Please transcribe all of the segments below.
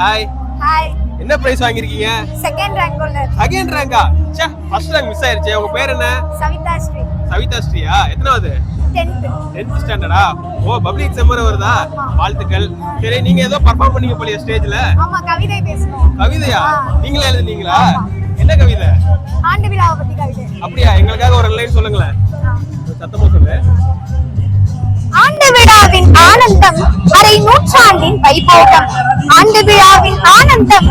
Hi. Hi. என்ன prize வாங்கிருக்கீங்க? Second rank holder. Second ரேங்கா? ச்சே, ஃபர்ஸ்ட் ரேங்க் மிஸ் ஆயிருச்சே. உங்க பேர் என்ன? சவிதா ஸ்ரீ. சவிதா ஸ்ரீயா? எத்தனாவது? 10th ஸ்டாண்டர்டா? ஓ, பப்ளிக் எக்ஸாம் வருதா? வாழ்த்துக்கள். சரி, நீங்க ஏதோ பெர்ஃபார்ம் பண்ணீங்க போலியே ஸ்டேஜ்ல. ஆமா, கவிதை பேசணும். கவிதையா? நீங்களே எழுதுனீங்களா? என்ன கவிதை? ஆண்டு விழாவை பத்தி கவிதை. அப்படியா? எங்களுக்காக ஒரு லைன் சொல்லுங்களேன். சத்தமா சொல்லு. ஆண்டு விழாவின் ஆனந்தம் அரை நூற்றாண்டின் வைபோகம். ஆண்டு விழாவின் ஆனந்தம்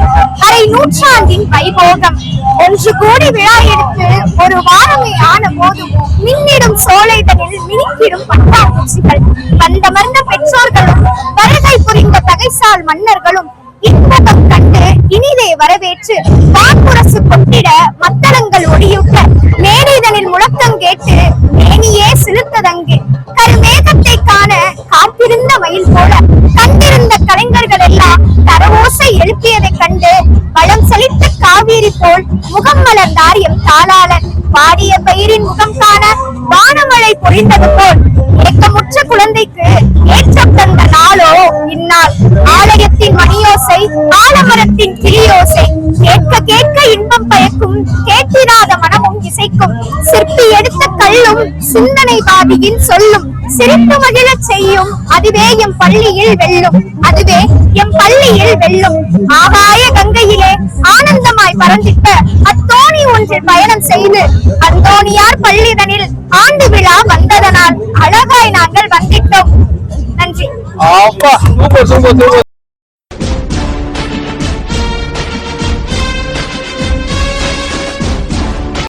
அரை நூற்றாண்டின் வைபோகம். ஒன்று கூடி விழா எடுத்து ஒரு வாரமே ஆன போதும் மின்னிடும் சோலைதனில் மினிக்கிடும் பட்டாம்பூச்சிகள். வந்தமர்ந்த பெற்றோர்களும் வருகை புரிந்த தகைசால் மன்னர்களும் இன்பம் கண்டு இனிதே வரவேற்று வாக்குரசு கொட்டிட மத்தளங்கள் ஒளியூட்ட மேனிதனில் முழக்கம் கேட்டு மேனியே சிலுத்ததங்கு. கருமேகத்தை காண காத்திருந்த மயில் போல கண்டிருந்த கலைஞர்கள் எல்லாம் கரவோசை எழுப்பியதை கண்டு வளம் செழித்த காவேரி போல் முகம் மலர்ந்தார் எம் தாளாளன். பாடிய பயிரின் முகம் காண வானமழை பொழிந்தது போல் ஏக்கமுற்ற குழந்தைக்கு ஏற்றம் தந்த நாளோ இந்நாள். ஆலயத்தின் மணியோசை, ஆலமரத்தின் கிளியோசை, கேட்க கேட்க இன்பம் பயக்கும், கேட்டிராத மனமும் இசைக்கும். சிற்பி எடுத்த கல்லும் சிந்தனை பாதியின் சொல்லும் சிரிப்பு மகிழச் செய்யும். அதுவே எம் பள்ளியில் வெல்லும், அதுவே எம் பள்ளியில் வெல்லும். ஆகாய கங்கையிலே ஆனந்தமாய் பறந்திட்ட அத்தோணி ஒன்றில் பயணம் செய்து அந்தோணியார் பள்ளிதனில் ஆண்டு விழா வந்ததனால் அழகாய் நாங்கள் வந்திட்டோம். நன்றி. Super super super.